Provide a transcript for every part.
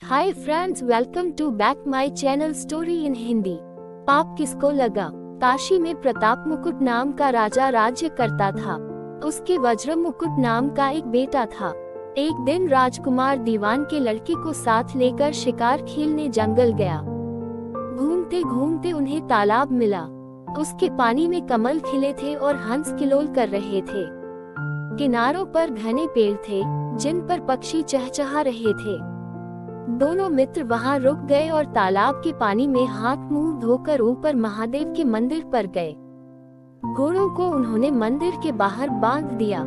Hi friends, welcome to back my channel story in Hindi. पाप किसको लगा। काशी में प्रताप मुकुट नाम का राजा राज्य करता था। उसके वज्र मुकुट नाम का एक बेटा था। एक दिन राजकुमार दीवान के लड़के को साथ लेकर शिकार खेलने जंगल गया। घूमते घूमते उन्हें तालाब मिला। उसके पानी में कमल खिले थे और हंस किलोल कर रहे थे। किनारों पर घने पेड़ थे जिन पर पक्षी चहचहा रहे थे। दोनों मित्र वहां रुक गए और तालाब के पानी में हाथ मुंह धोकर ऊपर महादेव के मंदिर पर गए। घोड़ों को उन्होंने मंदिर के बाहर बांध दिया।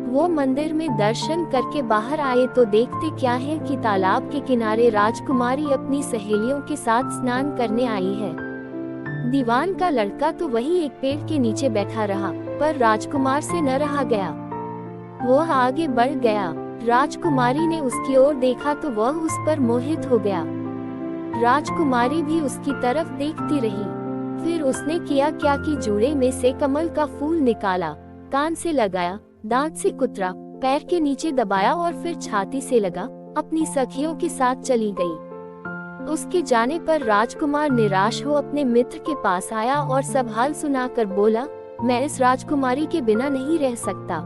वो मंदिर में दर्शन करके बाहर आए तो देखते क्या है कि तालाब के किनारे राजकुमारी अपनी सहेलियों के साथ स्नान करने आई है। दीवान का लड़का तो वहीं एक पेड़ के नीचे बैठा रहा, पर राजकुमार से न रहा गया। वो आगे बढ़ गया। राजकुमारी ने उसकी ओर देखा तो वह उस पर मोहित हो गया। राजकुमारी भी उसकी तरफ देखती रही। फिर उसने किया क्या कि जूड़े में से कमल का फूल निकाला, कान से लगाया, दांत से कुतरा, पैर के नीचे दबाया और फिर छाती से लगा, अपनी सखियों के साथ चली गई। उसके जाने पर राजकुमार निराश हो अपने मित्र के पास आया और सब हाल सुनाकर बोला, मैं इस राजकुमारी के बिना नहीं रह सकता,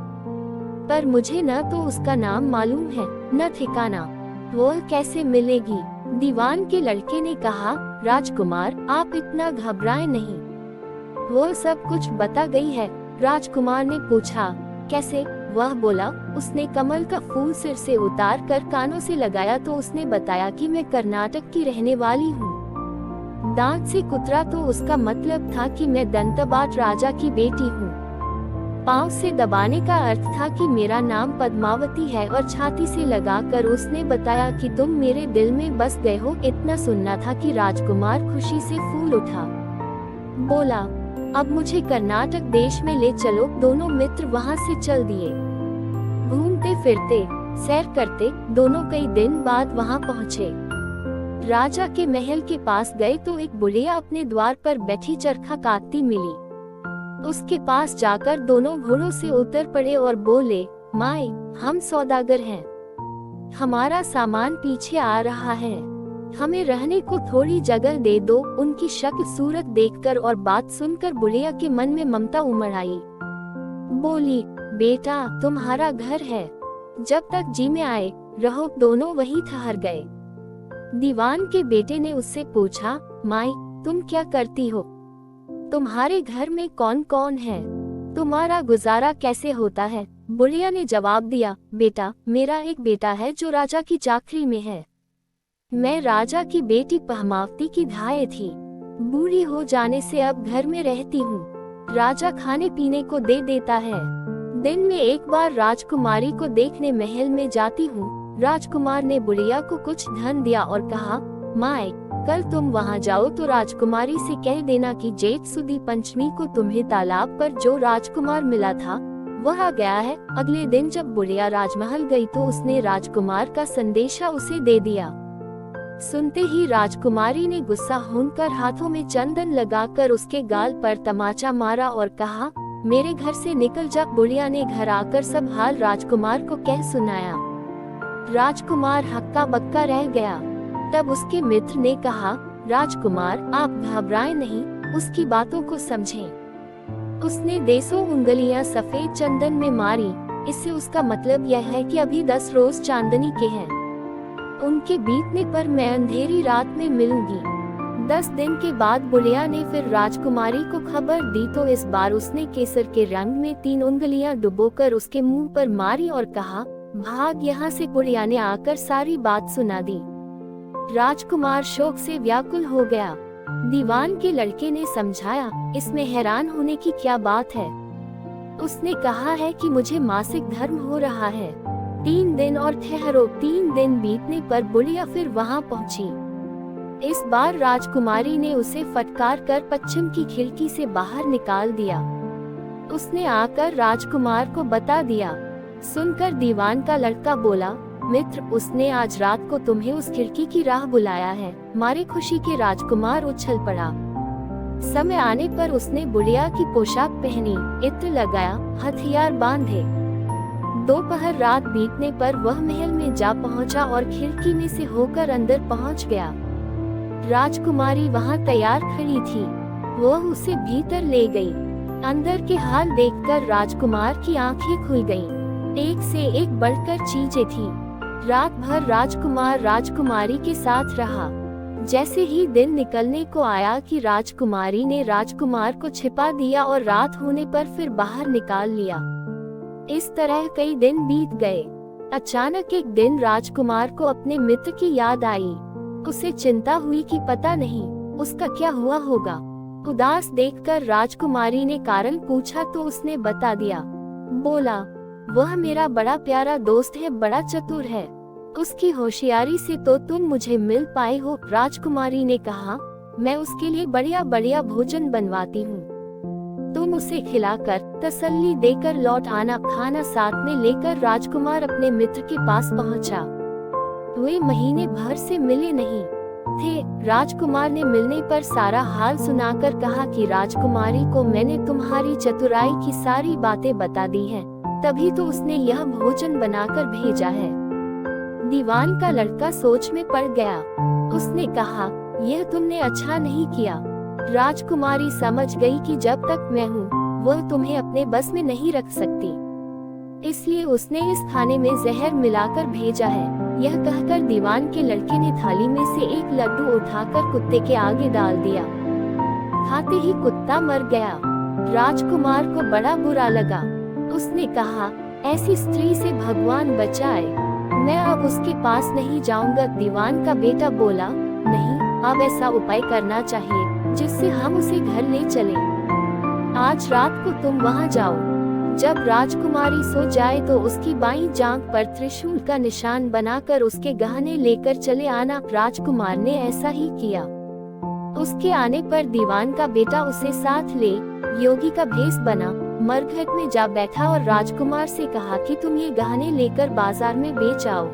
पर मुझे न तो उसका नाम मालूम है न ठिकाना। वो कैसे मिलेगी। दीवान के लड़के ने कहा, राजकुमार आप इतना घबराएं नहीं, वो सब कुछ बता गई है। राजकुमार ने पूछा, कैसे। वह बोला, उसने कमल का फूल सिर से उतार कर कानों से लगाया तो उसने बताया कि मैं कर्नाटक की रहने वाली हूँ। दांत से कुतरा तो उसका मतलब था कि मैं दंतबाट राजा की बेटी हूँ। पाँव से दबाने का अर्थ था कि मेरा नाम पद्मावती है और छाती से लगाकर उसने बताया कि तुम मेरे दिल में बस गए हो। इतना सुनना था कि राजकुमार खुशी से फूल उठा। बोला, अब मुझे कर्नाटक देश में ले चलो। दोनों मित्र वहां से चल दिए। घूमते फिरते सैर करते दोनों कई दिन बाद वहां पहुँचे। राजा के महल के पास गए तो एक बुढ़िया अपने द्वार पर बैठी चरखा काटती मिली। उसके पास जाकर दोनों घोड़ों से उतर पड़े और बोले, माए, हम सौदागर हैं, हमारा सामान पीछे आ रहा है, हमें रहने को थोड़ी जगह दे दो। उनकी शक्ल सूरत देखकर और बात सुनकर बुढ़िया के मन में ममता उमड़ आई। बोली, बेटा तुम्हारा घर है, जब तक जी में आए रहो। दोनों वहीं ठहर गए। दीवान के बेटे ने उससे पूछा, माई तुम क्या करती हो, तुम्हारे घर में कौन कौन है, तुम्हारा गुजारा कैसे होता है। बुढ़िया ने जवाब दिया, बेटा मेरा एक बेटा है जो राजा की चाकरी में है। मैं राजा की बेटी पहमावती की धाये थी। बूढ़ी हो जाने से अब घर में रहती हूँ। राजा खाने पीने को दे देता है। दिन में एक बार राजकुमारी को देखने महल में जाती हूँ। राजकुमार ने बुढ़िया को कुछ धन दिया और कहा, माए कल तुम वहां जाओ तो राजकुमारी से कह देना कि जेठ सुदी पंचमी को तुम्हें तालाब पर जो राजकुमार मिला था वह आ गया है। अगले दिन जब बुढ़िया राजमहल गई तो उसने राजकुमार का संदेशा उसे दे दिया। सुनते ही राजकुमारी ने गुस्सा होकर हाथों में चंदन लगाकर उसके गाल पर तमाचा मारा और कहा, मेरे घर से निकल जा। बुढ़िया ने घर आकर सब हाल राजकुमार को कह सुनाया। राजकुमार हक्का बक्का रह गया। तब उसके मित्र ने कहा, राजकुमार आप घबराएं नहीं, उसकी बातों को समझें। उसने 100 उंगलियां सफेद चंदन में मारी, इससे उसका मतलब यह है कि अभी 10 रोज चांदनी के हैं। उनके बीतने पर मैं अंधेरी रात में मिलूंगी। 10 दिन के बाद बुढ़िया ने फिर राजकुमारी को खबर दी तो इस बार उसने केसर के रंग में 3 उंगलियां डुबोकर उसके मुंह पर मारी और कहा, भाग यहाँ से। बुढ़िया ने आकर सारी बात सुना दी। राजकुमार शोक से व्याकुल हो गया। दीवान के लड़के ने समझाया, इसमें हैरान होने की क्या बात है। उसने कहा है कि मुझे मासिक धर्म हो रहा है। 3 दिन और ठहरो। 3 दिन बीतने पर बुढ़िया फिर वहां पहुंची। इस बार राजकुमारी ने उसे फटकार कर पश्चिम की खिड़की से बाहर निकाल दिया। उसने आकर राजकुमार को बता दिया। सुनकर दीवान का लड़का बोला, मित्र उसने आज रात को तुम्हें उस खिड़की की राह बुलाया है। मारे खुशी के राजकुमार उछल पड़ा। समय आने पर उसने बुढ़िया की पोशाक पहनी, इत्र लगाया, हथियार बांधे। दोपहर रात बीतने पर वह महल में जा पहुंचा और खिड़की में से होकर अंदर पहुंच गया। राजकुमारी वहां तैयार खड़ी थी। वह उसे भीतर ले गई। अंदर के हाल देखकर राजकुमार की आंखें खुल गईं। एक से एक बढ़कर चीजें थी। रात भर राजकुमार राजकुमारी के साथ रहा। जैसे ही दिन निकलने को आया कि राजकुमारी ने राजकुमार को छिपा दिया और रात होने पर फिर बाहर निकाल लिया। इस तरह कई दिन बीत गए। अचानक एक दिन राजकुमार को अपने मित्र की याद आई। उसे चिंता हुई कि पता नहीं उसका क्या हुआ होगा। उदास देखकर राजकुमारी ने कारण पूछा तो उसने बता दिया। बोला, वह मेरा बड़ा प्यारा दोस्त है, बड़ा चतुर है। उसकी होशियारी से तो तुम मुझे मिल पाए हो। राजकुमारी ने कहा, मैं उसके लिए बढ़िया बढ़िया भोजन बनवाती हूँ, तुम उसे खिलाकर तसल्ली देकर लौट आना। खाना साथ में लेकर राजकुमार अपने मित्र के पास पहुँचा। वे महीने भर से मिले नहीं थे। राजकुमार ने मिलने पर सारा हाल सुनाकर कहा कि राजकुमारी को मैंने तुम्हारी चतुराई की सारी बातें बता दी हैं, तभी तो उसने यह भोजन बनाकर भेजा है। दीवान का लड़का सोच में पड़ गया। उसने कहा, यह तुमने अच्छा नहीं किया। राजकुमारी समझ गई कि जब तक मैं हूँ वह तुम्हें अपने बस में नहीं रख सकती, इसलिए उसने इस खाने में जहर मिलाकर भेजा है। यह कहकर दीवान के लड़के ने थाली में से एक लड्डू उठाकर कुत्ते के आगे डाल दिया। खाते ही कुत्ता मर गया। राजकुमार को बड़ा बुरा लगा। उसने कहा, ऐसी स्त्री से भगवान बचाए, मैं अब उसके पास नहीं जाऊंगा। दीवान का बेटा बोला, नहीं, अब ऐसा उपाय करना चाहिए जिससे हम उसे घर ले चलें। आज रात को तुम वहां जाओ। जब राजकुमारी सो जाए तो उसकी बाईं जांघ पर त्रिशूल का निशान बनाकर उसके गहने लेकर चले आना। राजकुमार ने ऐसा ही किया। उसके आने पर दीवान का बेटा उसे साथ ले योगी का भेष बना, मरघट में जा बैठा और राजकुमार से कहा कि तुम ये गहने लेकर बाजार में बेच आओ।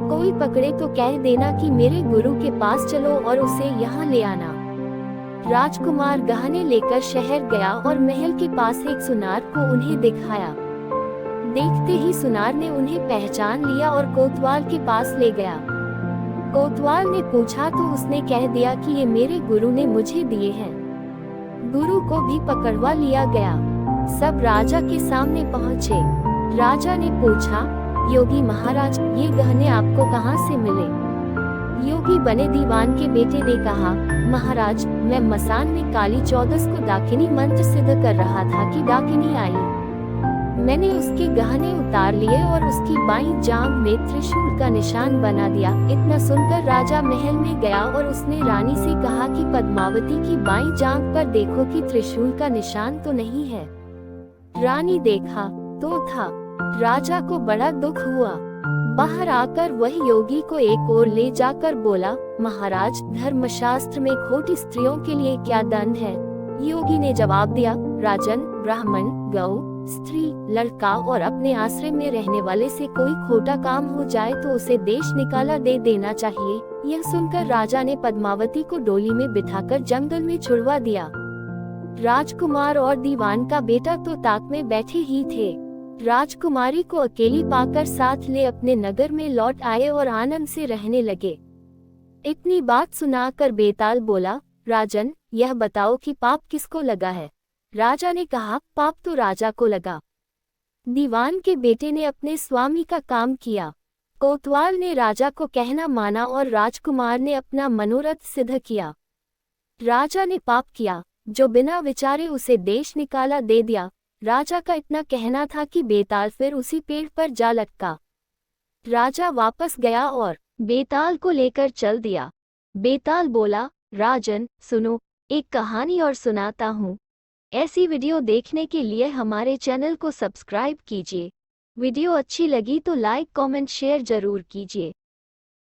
कोई पकड़े तो कह देना कि मेरे गुरु के पास चलो और उसे यहाँ ले आना। राजकुमार गहने लेकर शहर गया और महल के पास एक सुनार को उन्हें दिखाया। देखते ही सुनार ने उन्हें पहचान लिया और कोतवाल के पास ले गया। कोतवाल ने पूछा तो उसने कह दिया कि ये मेरे गुरु ने मुझे दिए हैं। गुरु को भी पकड़वा लिया गया। सब राजा के सामने पहुँचे। राजा ने पूछा, योगी महाराज, ये गहने आपको कहाँ से मिले? योगी बने दीवान के बेटे ने कहा, महाराज, मैं मसान में काली चौदस को डाकिनी मंत्र सिद्ध कर रहा था कि डाकिनी आई। मैंने उसके गहने उतार लिए और उसकी बाईं जांघ में त्रिशूल का निशान बना दिया। इतना सुनकर राजा महल में गया और उसने रानी से कहा कि पद्मावती की बाईं जांघ पर देखो कि त्रिशूल का निशान तो नहीं है। रानी देखा तो था। राजा को बड़ा दुख हुआ। बाहर आकर वह योगी को एक ओर ले जाकर बोला, महाराज, धर्मशास्त्र में खोटी स्त्रियों के लिए क्या दंड है? योगी ने जवाब दिया, राजन, ब्राह्मण, गौ, स्त्री, लड़का और अपने आश्रय में रहने वाले से कोई खोटा काम हो जाए तो उसे देश निकाला दे देना चाहिए। यह सुनकर राजा ने पद्मावती को डोली में बिठाकर जंगल में छुड़वा दिया। राजकुमार और दीवान का बेटा तो ताक में बैठे ही थे। राजकुमारी को अकेली पाकर साथ ले अपने नगर में लौट आए और आनंद से रहने लगे। इतनी बात सुनाकर बेताल बोला, राजन, यह बताओ कि पाप किसको लगा है? राजा ने कहा, पाप तो राजा को लगा। दीवान के बेटे ने अपने स्वामी का काम किया। कोतवाल ने राजा को कहना माना और राजकुमार ने अपना मनोरथ सिद्ध किया। राजा ने पाप किया, जो बिना विचारे उसे देश निकाला दे दिया। राजा का इतना कहना था कि बेताल फिर उसी पेड़ पर जा लटका। राजा वापस गया और बेताल को लेकर चल दिया। बेताल बोला, राजन, सुनो, एक कहानी और सुनाता हूँ। ऐसी वीडियो देखने के लिए हमारे चैनल को सब्सक्राइब कीजिए। वीडियो अच्छी लगी तो लाइक, कमेंट, शेयर जरूर कीजिए।